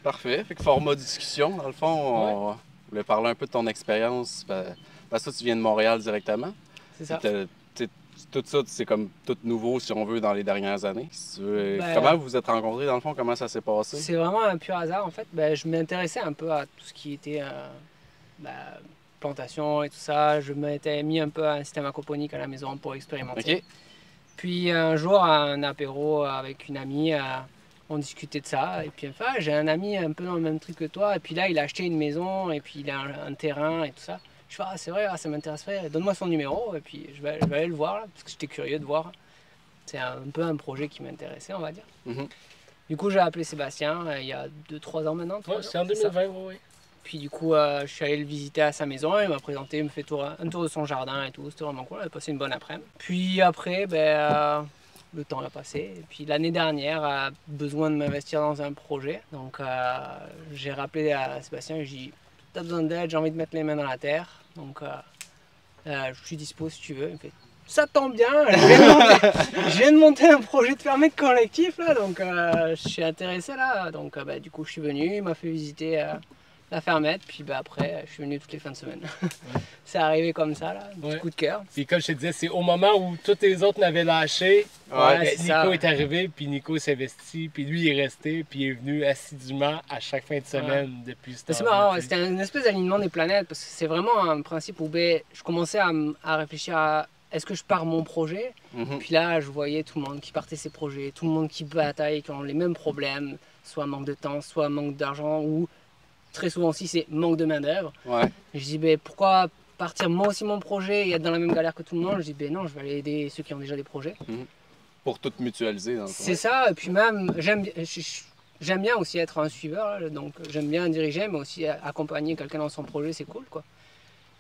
Parfait. Fait que format discussion, dans le fond, Ouais, on voulait parler un peu de ton expérience. Parce que toi, tu viens de Montréal directement. c'est Puis ça. tout ça, c'est comme tout nouveau, si on veut, dans les dernières années. Si tu veux. Comment Ben, vous vous êtes rencontrés, dans le fond? Comment ça s'est passé? c'est vraiment un pur hasard en fait. Ben, je m'intéressais un peu à tout ce qui était ben, plantation et tout ça. Je m'étais mis un peu à un système aquaponique à la maison pour expérimenter. OK. Puis un jour, à un apéro avec une amie, on discutait de ça. Et puis enfin, j'ai un ami un peu dans le même truc que toi. Et puis là, il a acheté une maison et puis il a un terrain et tout ça. Je fais, ah, c'est vrai, ah, ça m'intéresserait, donne-moi son numéro. Et puis je vais aller le voir là, parce que j'étais curieux de voir. C'est un peu un projet qui m'intéressait, on va dire. Mhm. Du coup, j'ai appelé Sébastien il y a 2-3 ans maintenant. Ouais, 3 ans, c'est en c'est ça. 2020, oui. Puis du coup, je suis allé le visiter à sa maison, il m'a présenté, il me fait un tour de son jardin et tout, c'était vraiment cool, on a passé une bonne après-midi. Puis après, le temps a passé, et puis l'année dernière, besoin de m'investir dans un projet, donc j'ai rappelé à Sébastien, j'ai dit, t'as besoin d'aide, j'ai envie de mettre les mains dans la terre, donc je suis dispo si tu veux. Il me fait, ça tombe bien, je viens de monter un projet de permis de collectif là, donc je suis intéressé là, donc du coup je suis venu, il m'a fait visiter la fermette, puis après je suis venu toutes les fins de semaine. C'est arrivé comme ça là, un petit Ouais. coup de cœur. Puis comme je te disais, c'est au moment où tous les autres m'avaient lâché, Ouais, c'est Nico ça. est arrivé, puis Nico s'est investi, puis lui il est resté, puis il est venu assidûment à chaque fin de semaine depuis ce C'est temps-là. marrant, tu sais. c'était une espèce d'alignement des planètes parce que c'est vraiment un principe où je commençais à réfléchir à est-ce que je pars mon projet. Mhm. Puis là, je voyais tout le monde qui partait ses projets, tout le monde qui bataille, qui ont les mêmes problèmes, soit manque de temps, soit manque d'argent, ou très souvent aussi c'est manque de main-d'œuvre. Ouais. Et je dis, pourquoi partir moi aussi mon projet et être dans la même galère que tout le monde? Je dis, non, je vais aller aider ceux qui ont déjà des projets. Pour tout mutualiser, dans le fond. C'est ça, et puis même, j'aime bien aussi être un suiveur, là, donc j'aime bien diriger, mais aussi accompagner quelqu'un dans son projet, c'est cool, quoi.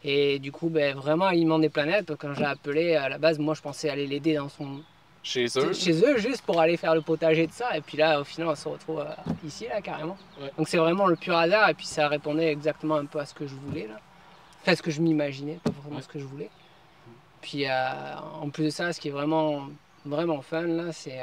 Et du coup, vraiment alignement des planètes, quand j'ai appelé, à la base, moi je pensais aller l'aider dans Chez eux. chez eux, juste pour aller faire le potager de ça, et puis là, au final, on se retrouve ici, là, carrément. Ouais. Donc c'est vraiment le pur hasard, et puis ça répondait exactement un peu à ce que je voulais, là. Enfin, ce que je m'imaginais, pas forcément ce que je voulais. Puis en plus de ça, ce qui est vraiment, vraiment fun, là, c'est...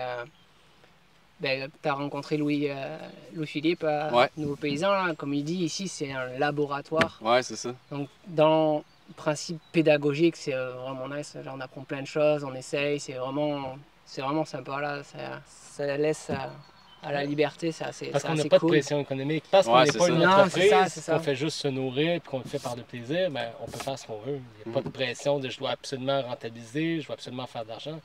tu as rencontré Louis-Philippe, Ouais. nouveau paysan, là. Comme il dit, ici, c'est un laboratoire. Ouais, c'est ça. Donc, dans le principe pédagogique, c'est vraiment nice. Genre, on apprend plein de choses, on essaye, c'est vraiment sympa, là. Ça laisse à la liberté, Parce qu'on n'a assez pas de cool. pression économique. Parce qu'on Ouais, n'est c'est pas ça. une Non, entreprise, c'est ça. qu'on fait juste se nourrir, puis qu'on le fait par le plaisir, ben, on peut faire ce qu'on veut. Il n'y a pas de pression de je dois absolument rentabiliser, je dois absolument faire de l'argent.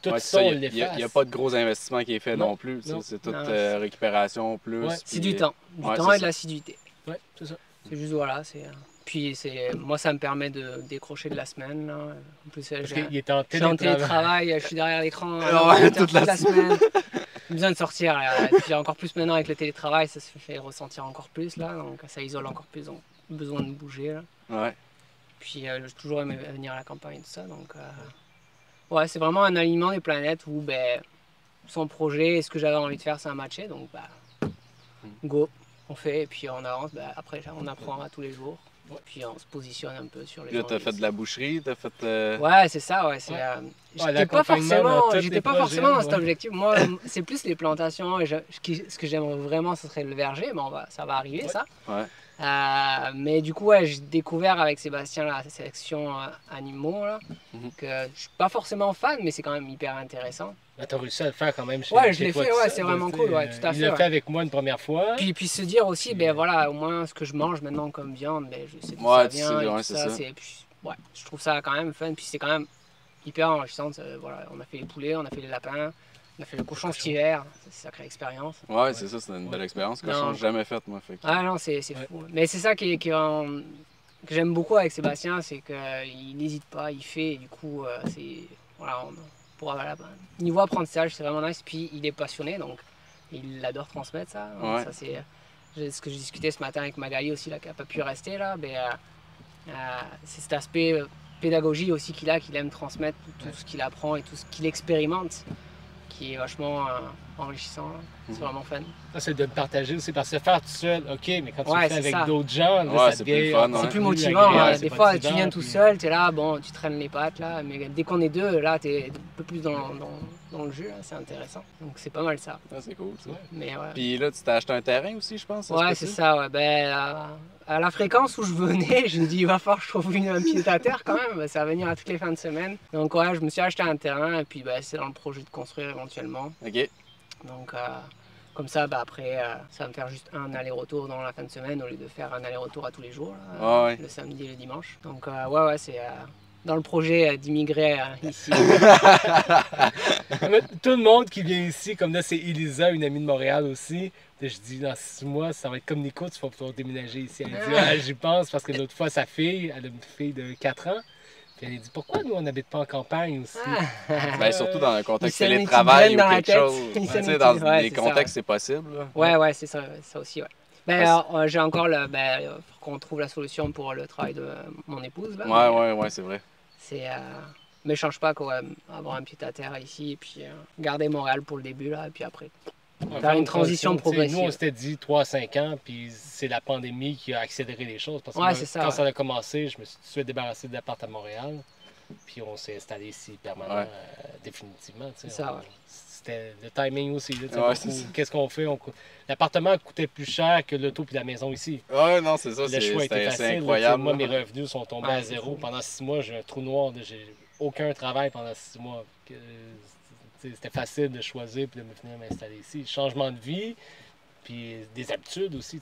Tout Ouais, ça, c'est on ça. Il l'efface. n'y a pas de gros investissement qui est fait non, Non, plus. Tu sais, non. c'est toute Non, récupération plus. Ouais. C'est puis- du temps. Du Ouais, temps c'est et de ça. l'assiduité. Ouais, c'est ça. C'est juste, voilà. Puis, moi, ça me permet de décrocher de la semaine, là. En plus, Parce qu'il est en je suis en télétravail. télétravail, je suis derrière l'écran Ouais, toute toute la semaine. J'ai besoin de sortir. Là. Et puis encore plus maintenant avec le télétravail, ça se fait ressentir encore plus là, donc ça isole encore plus, donc besoin de bouger là. Ouais. Puis j'ai toujours aimé venir à la campagne et tout ça, donc ouais, c'est vraiment un alignement des planètes où son projet et ce que j'avais envie de faire, ça a matché, donc go, on fait et puis on avance. Après, on apprend à tous les jours. Puis on se positionne un peu sur les Puis là, gens. t'as fait de la boucherie, t'as fait. Ouais, c'est ça, ouais. Ouais. J'étais pas l'accompagnement dans tous j'étais les pas projets, forcément dans cet ouais. objectif. Moi, c'est plus les plantations. Et ce que j'aimerais vraiment, ce serait le verger, mais ça va arriver, ça. Ouais. Mais du coup, ouais, j'ai découvert avec Sébastien la sélection animaux, là, que je suis pas forcément fan, mais c'est quand même hyper intéressant. Ben, t'as réussi à le faire quand même chez Ouais, je chez l'ai toi fait, tout ouais, seul, c'est là, vraiment tu cool, sais, ouais, tout à Il fait, l'a ouais. fait avec moi une première fois. Puis se dire aussi, Puis, voilà, au moins ce que je mange maintenant comme viande, je sais d'où Ouais, ça tu vient sais, et ouais, tout c'est ça. ça. Puis, ouais, je trouve ça quand même fun, puis c'est quand même hyper enrichissant. Voilà, on a fait les poulets, on a fait les lapins, on a fait le cochon cet hiver, c'est une sacrée expérience. Ouais, c'est ça, c'est une belle expérience. Cochon, Non. j'ai jamais faite, moi. Fait que- Ah non, c'est Ouais. fou. Mais c'est ça que j'aime beaucoup avec Sébastien, c'est qu'il n'hésite pas, il fait, et du coup, voilà, voilà, niveau apprentissage, c'est vraiment nice. Puis il est passionné, donc il adore transmettre ça. Donc, Ouais. ça c'est ce que j'ai discuté ce matin avec Magali aussi, là, qui n'a pas pu rester là. C'est cet aspect pédagogie aussi qu'il aime transmettre tout ce qu'il apprend et tout ce qu'il expérimente, qui est vachement enrichissant. Là. C'est vraiment fun. Ça, c'est de le partager aussi, parce que faire tout seul, ok, mais quand tu Ouais, le fais c'est avec ça. d'autres gens, là, Ouais, ça c'est devient plus fun, C'est ouais. plus motivant. agréable, Hein. c'est Des fois, tu motivant, viens tout puis- seul, tu es là, bon, tu traînes les pattes, là. Mais dès qu'on est deux, là, tu es un peu plus dans le jeu. Là. C'est intéressant. Donc, c'est pas mal ça. Ah, c'est cool, ça. Mais ouais. Puis là, tu t'as acheté un terrain aussi, je pense? Ouais, c'est ça. Ouais. Ben, à la fréquence où je venais, je me dis, il va falloir que je trouve un pied à terre quand même. Ben, ça va venir à toutes les fins de semaine. Donc, ouais, je me suis acheté un terrain et puis ben, c'est dans le projet de construire éventuellement. OK. Donc, comme ça, ben, après, ça va me faire juste un aller-retour dans la fin de semaine au lieu de faire un aller-retour à tous les jours, là, Ah ouais. le samedi et le dimanche. Donc, ouais, c'est dans le projet d'immigrer ici. Mais tout le monde qui vient ici, comme là, c'est Elisa, une amie de Montréal aussi. Je dis, dans 6 mois, ça va être comme Nico, tu vas pouvoir déménager ici. Elle dit, ah, j'y pense parce que l'autre fois, sa fille, elle a une fille de 4 ans. Puis elle a dit, pourquoi nous, on n'habite pas en campagne aussi? Ben, surtout dans un contexte Il s'est mis une télétravail petite ou graine dans la quelque tête. chose. Il Tu s'est mis sais, une dans petite- ouais, des c'est ça, contextes, c'est possible. Là. Ouais, c'est ça aussi, ouais. Ben, Parce- j'ai encore faut qu'on trouve la solution pour le travail de mon épouse. Là, Ouais, c'est vrai. C'est, mais je change pas quoi, avoir un pied à terre ici et puis garder Montréal pour le début là et puis après. Faire une transition Tu sais, progressive. Nous, on s'était dit 3-5 ans, puis c'est la pandémie qui a accéléré les choses. Parce que Ouais, moi, c'est ça, quand ouais. ça a commencé, je me suis tout de suite débarrassé de l'appart à Montréal. Puis on s'est installé ici permanent, Ouais. définitivement. tu sais. C'est ça, ouais. C'était le timing aussi. Là, tu sais, Ouais, beaucoup- c'est ça. Qu'est-ce qu'on fait? L'appartement coûtait plus cher que l'auto puis la maison ici. Ouais, non, c'est ça. Le choix était C'est facile. là, tu sais. incroyable. Moi, là. mes revenus sont tombés Ouais, à c'est zéro. ça. Pendant 6 mois, j'ai un trou noir. J'ai aucun travail pendant 6 mois. C'était facile de choisir puis de me venir m'installer ici. Changement de vie, puis des habitudes aussi.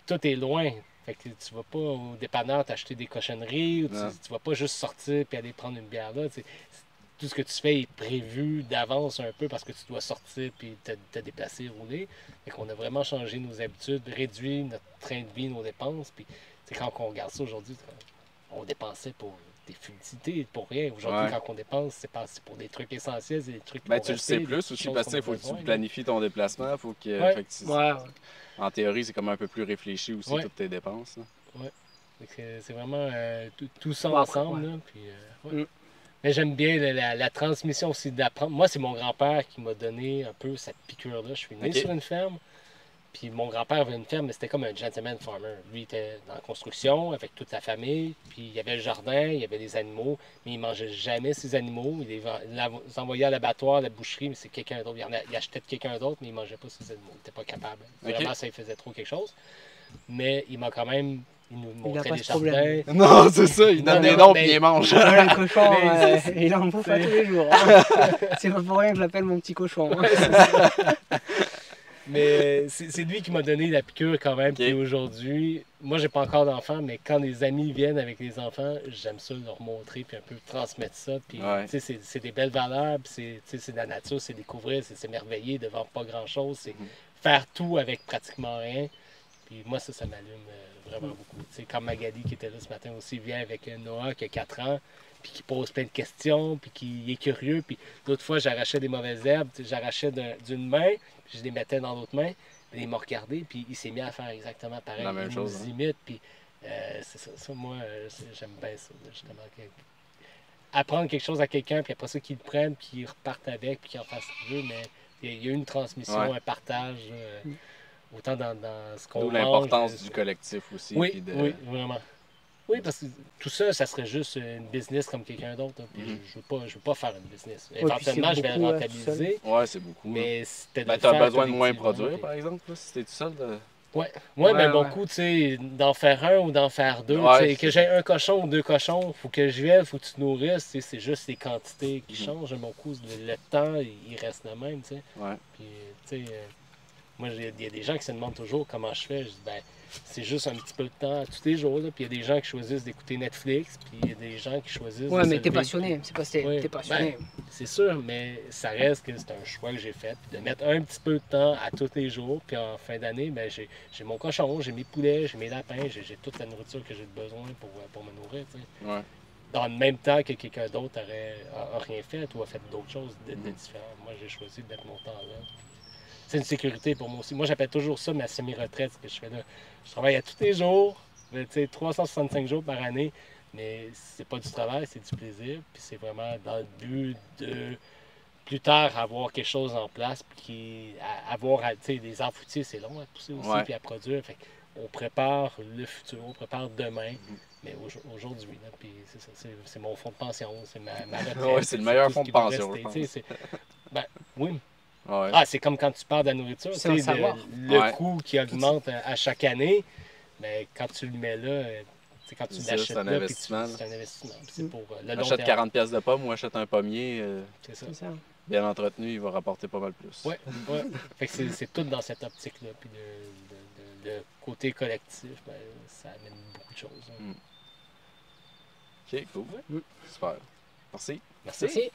Tout est loin. Fait que tu vas pas au dépanneur t'acheter des cochonneries ou Non. tu vas pas juste sortir puis aller prendre une bière là. Tout ce que tu fais est prévu d'avance un peu parce que tu dois sortir puis te déplacer, rouler. Fait qu'on a vraiment changé nos habitudes, réduit notre train de vie, nos dépenses. Puis quand on regarde ça aujourd'hui, on dépensait pour des futilités, pour rien. Aujourd'hui, Ouais. quand on dépense, c'est pour des trucs essentiels, c'est des trucs qui Ben, vont tu le rester, sais des plus petites aussi choses parce qu'il qu'on a faut que besoin, tu là. planifies ton déplacement. Faut que, Ouais. fait que Ouais, en théorie, c'est comme un peu plus réfléchi aussi, Ouais. toutes tes dépenses. là. Fait que c'est vraiment tout ça Ouais, après, ensemble. ouais. Là, puis, ouais. Mm. Mais j'aime bien la transmission aussi d'apprendre. Moi, c'est mon grand-père qui m'a donné un peu cette piqûre-là. Je suis né Ok. sur une ferme. Puis mon grand-père avait une ferme, mais c'était comme un gentleman farmer. Lui, il était dans la construction avec toute sa famille. Puis il y avait le jardin, il y avait des animaux. Mais il mangeait jamais ses animaux. Il les envoyait à l'abattoir, à la boucherie, mais c'est quelqu'un d'autre. Il achetait de quelqu'un d'autre, mais il mangeait pas ses animaux. Il n'était pas capable. Ok. Vraiment, ça lui faisait trop quelque chose. Mais il m'a quand même... Il nous montrait pas les ce problème. jardins. Non, c'est ça. Il Non, donne des non, noms mais- puis il les mange. Ouais, le cochon, Mais il en bouffe à tous les jours. Hein. C'est pas pour rien que je l'appelle mon petit cochon. Hein. Mais c'est lui qui m'a donné la piqûre quand même. Ok. Puis aujourd'hui, moi, j'ai pas encore d'enfants, mais quand les amis viennent avec les enfants, j'aime ça leur montrer, puis un peu transmettre ça. Puis, Ouais. tu sais, c'est des belles valeurs, puis c'est de la nature, c'est découvrir, c'est s'émerveiller devant pas grand-chose, c'est faire tout avec pratiquement rien. Puis moi, ça m'allume vraiment beaucoup. Tu sais, comme Magali qui était là ce matin aussi, vient avec Noah qui a 4 ans, puis qui pose plein de questions, puis qui est curieux. Puis d'autres fois, j'arrachais des mauvaises herbes, tu sais, j'arrachais d'une main, puis je les mettais dans l'autre main, puis il m'a regardé, puis il s'est mis à faire exactement pareil. La même Il chose, nous hein. imite, puis c'est ça, moi, j'aime bien ça, justement. Apprendre quelque chose à quelqu'un, puis après ça, qu'il le prenne, puis qu'il reparte avec, puis qu'il en fasse ce qu'il veut, mais il y a eu une transmission, Ouais. un partage, autant dans ce qu'on D'où mange. l'importance du collectif aussi. Oui, puis de... oui, vraiment. Oui, parce que tout ça, ça serait juste une business comme quelqu'un d'autre. Hein, puis Mhm. je veux pas faire une business. puis Éventuellement, c'est je vais le beaucoup, rentabiliser, Ouais, c'est beaucoup. là. mais c'était de Ben, le t'as faire besoin de moins collectivement, produire, puis- par exemple, là, si t'es tout seul. Ouais, Ouais, mais mon ouais. coup, tu sais, d'en faire un ou d'en faire deux, Ouais, tu sais, c'est que j'ai un cochon ou 2 cochons, faut que je vienne, faut que tu te nourrisses, tu sais, c'est juste les quantités qui Mhm. changent. Mon coup, le temps, il reste le même, tu sais. Ouais. Puis, tu sais, moi, il y a des gens qui se demandent toujours comment je fais. Je dis, ben, c'est juste un petit peu de temps tous les jours, là. Puis il y a des gens qui choisissent d'écouter Netflix, puis il y a des gens qui choisissent Ouais, de mais se t'es lever, passionné. C'est pas Oui. t'es passionné. c'est sûr, mais ça reste que c'est un choix que j'ai fait. Puis de mettre un petit peu de temps à tous les jours. Puis en fin d'année, ben, j'ai mon cochon, j'ai mes poulets, j'ai mes lapins, j'ai toute la nourriture que j'ai besoin pour me nourrir. Tu sais. Ouais. Dans le même temps que quelqu'un d'autre a rien fait ou a fait d'autres choses de différentes. Moi, j'ai choisi de mettre mon temps là. C'est une sécurité pour moi aussi. Moi, j'appelle toujours ça ma semi-retraite, ce que je fais là. Je travaille à tous les jours, tu sais, 365 jours par année, mais c'est pas du travail, c'est du plaisir. Puis c'est vraiment dans le but de plus tard avoir quelque chose en place, puis avoir, tu sais, des arbres fruitiers, c'est long à pousser aussi, Ouais. puis à produire. Fait on prépare le futur, on prépare demain, mais aujourd'hui, là, puis c'est ça, c'est mon fonds de pension, c'est ma retraite. Ouais, c'est le meilleur tout ce fonds qui de va pension, rester, je tu sais, ben, oui. Ouais. Ah, c'est comme quand tu parles de la nourriture, tu C'est un sais, savoir. le Ouais. coût qui augmente à chaque année, mais quand tu le mets là, c'est quand tu C'est ça, l'achètes c'est un là, puis investissement, c'est un investissement. Puis c'est pour le long Achète terme. 40 pièces de pommes ou achète un pommier, C'est ça. C'est ça. bien entretenu, il va rapporter pas mal plus. Ouais, ouais. Fait que c'est tout dans cette optique-là. Puis le côté collectif, ben, ça amène beaucoup de choses. Hein. OK, cool. Super. Merci. Merci. Merci.